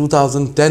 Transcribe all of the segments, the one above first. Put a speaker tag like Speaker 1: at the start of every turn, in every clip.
Speaker 1: 2010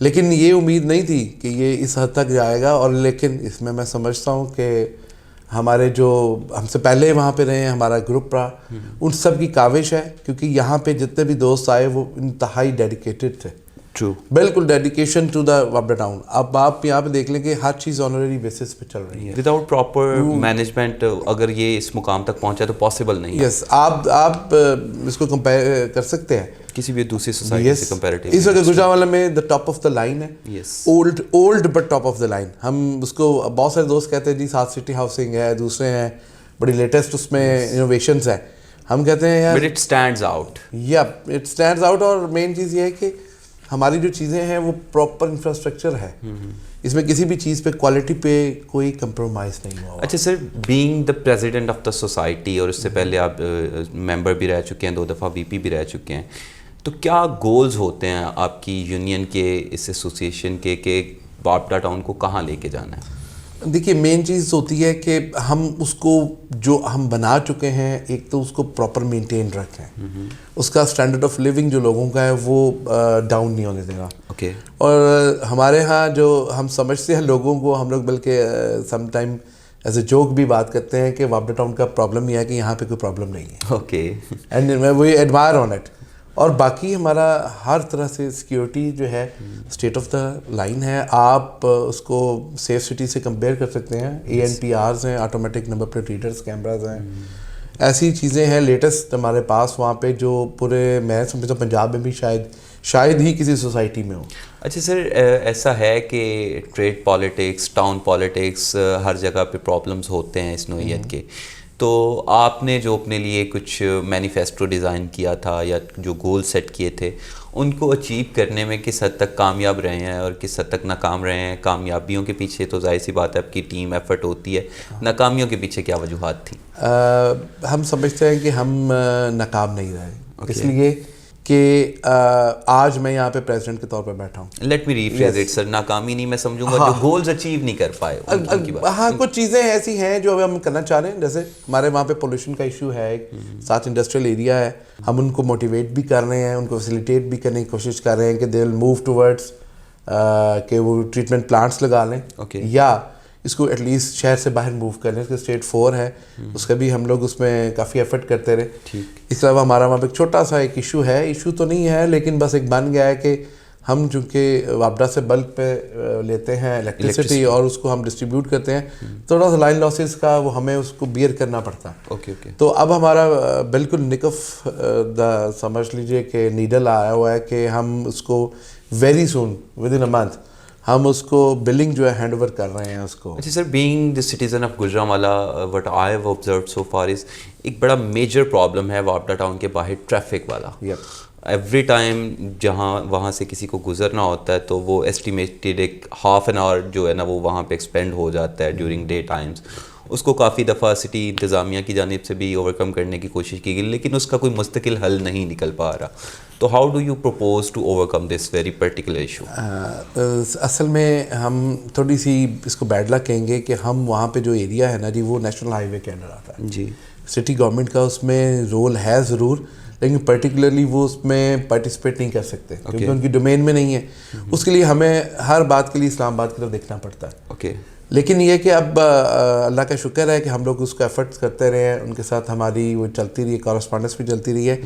Speaker 1: لیکن یہ امید نہیں تھی کہ یہ اس حد تک جائے گا. اور لیکن اس میں سمجھتا ہوں کہ ہمارے جو ہم سے پہلے وہاں پہ رہے ہیں, ہمارا گروپ رہا, ان سب کی کاوش ہے, کیونکہ یہاں پہ جتنے بھی دوست آئے وہ انتہائی ڈیڈیکیٹڈ تھے.
Speaker 2: ٹرو,
Speaker 1: بالکل ڈیڈیکیشن ٹو دا وابڈا ٹاؤن. اب آپ یہاں پہ دیکھ لیں کہ ہر چیز آنریری بیسس پہ چل رہی ہے.
Speaker 2: وداؤٹ پراپر مینجمنٹ اگر یہ اس مقام تک پہنچا تو پاسبل نہیں ہے.
Speaker 1: یس, آپ اس کو کمپیئر کر سکتے ہیں
Speaker 2: کسی بھی دوسری سوسائٹی سے کمپیریٹیولی.
Speaker 1: اس وقت گجرانوالہ میں the top of the line ہے. Old but top of the line. ہم اس کو بہت سارے دوست کہتے ہیں جی ساتھ سٹی ہاؤسنگ ہے, دوسرے ہیں بڑی لیٹسٹ اس میں انوویشنز ہیں. ہم کہتے ہیں یار
Speaker 2: بٹ اٹ اسٹینڈز آؤٹ.
Speaker 1: یا اٹ اسٹینڈز آؤٹ. اور مین چیز یہ ہے کہ ہماری جو چیزیں ہیں وہ پراپر انفراسٹرکچر ہے, اس میں کسی بھی چیز پہ کوالٹی پہ کوئی کمپرومائز نہیں ہوا.
Speaker 2: اچھا sir, being the president of the society, اور اس سے پہلے آپ ممبر بھی رہ چکے ہیں, 2 دفعہ VP بھی رہ چکے ہیں, تو کیا گولز ہوتے ہیں آپ کی یونین کے, اس ایسوسیشن کے, کہ وابڈا ٹاؤن کو کہاں لے کے جانا ہے؟
Speaker 1: دیکھیے مین چیز ہوتی ہے کہ ہم اس کو جو ہم بنا چکے ہیں, ایک تو اس کو پراپر مینٹین رکھیں, اس کا اسٹینڈرڈ آف لیونگ جو لوگوں کا ہے وہ ڈاؤن نہیں ہونے دینا.
Speaker 2: اوکے.
Speaker 1: اور ہمارے ہاں جو ہم سمجھتے ہیں لوگوں کو, ہم لوگ بلکہ some time as a joke بھی بات کرتے ہیں کہ وابڈا ٹاؤن کا پرابلم یہ ہے کہ یہاں پہ کوئی پرابلم نہیں ہے.
Speaker 2: Okay.
Speaker 1: And we admire on it. اور باقی ہمارا ہر طرح سے سیکیورٹی جو ہے اسٹیٹ آف دا لائن ہے. آپ اس کو سیف سٹی سے کمپیئر کر سکتے ہیں. ANPRs ہیں, automatic number plate readers, cameras ہیں, ایسی چیزیں ہیں لیٹسٹ ہمارے پاس وہاں پہ جو پورے میں سمجھتا ہوں پنجاب میں بھی شاید ہی کسی سوسائٹی میں ہو.
Speaker 2: اچھا سر, ایسا ہے کہ ٹریڈ پالیٹکس, ٹاؤن پالیٹکس, ہر جگہ پہ پرابلمس ہوتے ہیں اس نوعیت کے, تو آپ نے جو اپنے لیے کچھ مینیفیسٹو ڈیزائن کیا تھا یا جو گول سیٹ کیے تھے, ان کو اچیو کرنے میں کس حد تک کامیاب رہے ہیں اور کس حد تک ناکام رہے ہیں؟ کامیابیوں کے پیچھے تو ظاہر سی بات ہے آپ کی ٹیم ایفرٹ ہوتی ہے, ناکامیوں کے پیچھے کیا وجوہات تھیں؟
Speaker 1: ہم سمجھتے ہیں کہ ہم ناکام نہیں رہے, اس لیے کہ آج میں یہاں پہ پریزیڈنٹ کے طور پہ بیٹھا ہوں.
Speaker 2: Let me rephrase it sir, ناکامی نہیں میں سمجھوں گا, جو گولز اچیو نہیں کر پائے.
Speaker 1: ہاں, کچھ چیزیں ایسی ہیں جو ہم کرنا چاہ رہے ہیں, جیسے ہمارے وہاں پہ پولوشن کا ایشو ہے, ساتھ انڈسٹریل ایریا ہے, ہم ان کو موٹیویٹ بھی کر رہے ہیں, ان کو فیسیلیٹیٹ بھی کرنے کی کوشش کر رہے ہیں کہ دے ول موو ٹورڈس کہ وہ ٹریٹمنٹ پلانٹس لگا لیں, یا اس کو ایٹ لیسٹ شہر سے باہر موو کر لیں. اس کا اسٹیٹ 4 ہے, اس کا بھی ہم لوگ اس میں کافی ایفرٹ کرتے رہے. اس کے علاوہ ہمارا وہاں پہ ایک چھوٹا سا ایک ایشو ہے, ایشو تو نہیں ہے لیکن بس ایک بن گیا ہے کہ ہم چونکہ وابڈا سے بلک پہ لیتے ہیں الیکٹریسٹی اور اس کو ہم ڈسٹریبیوٹ کرتے ہیں, تھوڑا سا لائن لاسز کا وہ ہمیں اس کو بیئر کرنا پڑتا ہے. تو اب ہمارا بالکل نکف دا سمجھ لیجئے کہ نیڈل آیا ہوا ہے کہ ہم اس کو very soon with in a month ہم اس کو بلنگ جو ہے ہینڈ اوور کر رہے ہیں اس کو.
Speaker 2: اچھا sir, being the citizen of Gujranwala, what I have observed so far is ایک بڑا میجر پرابلم ہے وابڈا ٹاؤن کے باہر ٹریفک والا. ایوری ٹائم جہاں وہاں سے کسی کو گزرنا ہوتا ہے تو وہ ایسٹیمیٹڈ ایک ہاف این آور جو ہے نا وہ وہاں پہ ایکسپینڈ ہو جاتا ہے ڈیورنگ ڈے ٹائمس. اس کو کافی دفعہ سٹی انتظامیہ کی جانب سے بھی اوور کم کرنے کی کوشش کی گئی, لیکن اس کا کوئی مستقل حل نہیں نکل پا رہا. تو how do you propose to overcome this very particular issue?
Speaker 1: اصل میں ہم تھوڑی سی اس کو بیڈ لک کہیں گے کہ ہم وہاں پہ جو ایریا ہے نا جی وہ نیشنل ہائی وے کے انڈر آتا ہے.
Speaker 2: جی,
Speaker 1: سٹی گورنمنٹ کا اس میں رول ہے ضرور, لیکن پرٹیکولرلی وہ اس میں پارٹیسپیٹ نہیں کر سکتے کیونکہ ان کی ڈومین میں نہیں ہے. اس کے لیے ہمیں ہر بات کے لیے اسلام آباد کی طرف دیکھنا پڑتا ہے.
Speaker 2: اوکے.
Speaker 1: لیکن یہ کہ اب اللہ کا شکر ہے کہ ہم لوگ اس کو ایفرٹس کرتے رہے ہیں, ان کے ساتھ ہماری وہ چلتی رہی ہے, کورسپونڈنس بھی چلتی رہی ہے.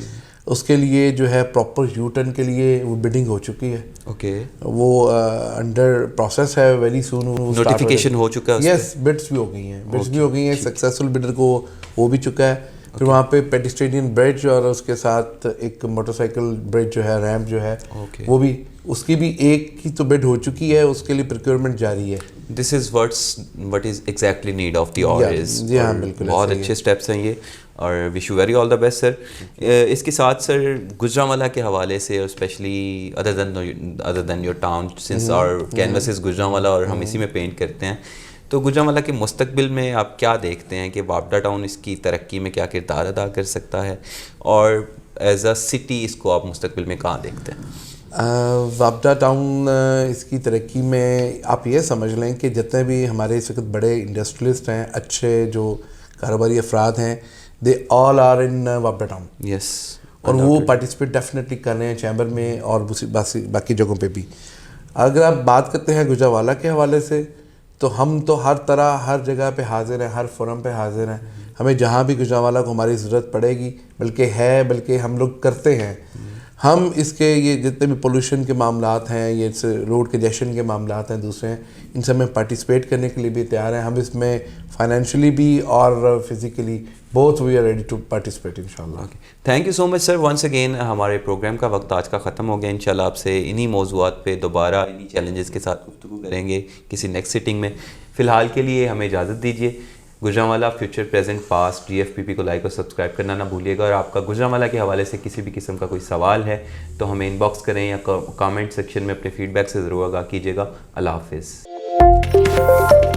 Speaker 1: اس کے لیے جو ہے پراپر یو ٹرن کے لیے وہ بڈنگ ہو چکی ہے.
Speaker 2: اوکے.
Speaker 1: وہ انڈر پروسیس ہے, ویری سون
Speaker 2: نوٹیفیکیشن ہو چکا ہے.
Speaker 1: یس, بڈس بھی ہو گئی ہیں, بڈس بھی ہو گئی ہیں. سکسیزفل بڈر کو وہ بھی چکا ہے. پھر وہاں پہ پیڈسٹرینین برج اور اس کے ساتھ ایک موٹر سائیکل برج جو ہے, ریمپ جو ہے, وہ بھی اس کی بھی ایک کی تو بڈ ہو چکی ہے, اس کے لیے پروکیورمنٹ جاری ہے.
Speaker 2: This is what is exactly need of the hour is.
Speaker 1: جی ہاں بالکل,
Speaker 2: بہت اچھے اسٹیپس ہیں یہ, اور wish you very all the best sir. اس کے ساتھ سر گجرانوالہ کے حوالے سے, اور specially other than your town, since our canvas is Gujranwala اور ہم اسی میں پینٹ کرتے ہیں, تو گجرانوالہ کے مستقبل میں آپ کیا دیکھتے ہیں کہ وابڈا ٹاؤن اس کی ترقی میں کیا کردار ادا کر سکتا ہے, اور ایز اے سٹی اس کو آپ مستقبل میں کہاں دیکھتے ہیں؟
Speaker 1: وابڈا ٹاؤن اس کی ترقی میں آپ یہ سمجھ لیں کہ جتنے بھی ہمارے اس وقت بڑے انڈسٹریلسٹ ہیں, اچھے جو کاروباری افراد ہیں, دے آل آر ان وابڈا ٹاؤن.
Speaker 2: یس,
Speaker 1: اور وہ پارٹیسپیٹ ڈیفینیٹلی کر رہے ہیں چیمبر میں اور باقی جگہوں پہ بھی. اگر آپ بات کرتے ہیں گوجرانوالہ کے حوالے سے تو ہم تو ہر طرح ہر جگہ پہ حاضر ہیں, ہر فورم پہ حاضر ہیں. ہمیں جہاں بھی گوجرانوالہ کو ہماری ضرورت پڑے گی, بلکہ ہم لوگ کرتے ہیں. ہم اس کے یہ جتنے بھی پولوشن کے معاملات ہیں, یہ روڈ کنجیشن کے معاملات ہیں, دوسرے ہیں, ان سے میں پارٹیسپیٹ کرنے کے لیے بھی تیار ہیں. ہم اس میں فائنینشلی بھی اور physically both we are ready to participate انشاءاللہ.
Speaker 2: Thank you so much sir once again. ہمارے پروگرام کا وقت آج کا ختم ہو گیا. انشاءاللہ آپ سے انہی موضوعات پہ دوبارہ انہی چیلنجز کے ساتھ گفتگو کریں گے کسی نیکسٹ سٹنگ میں. فی الحال کے لیے ہمیں اجازت دیجیے. Gujranwala future present past GFPP کو لائک اور سبسکرائب کرنا نہ بھولیے گا. اور آپ کا گوجرانوالہ کے حوالے سے کسی بھی قسم کا کوئی سوال ہے تو ہمیں ان باکس کریں یا کامنٹ سیکشن میں اپنے فیڈ بیک سے ضرور آگاہ کیجیے گا. اللہ حافظ.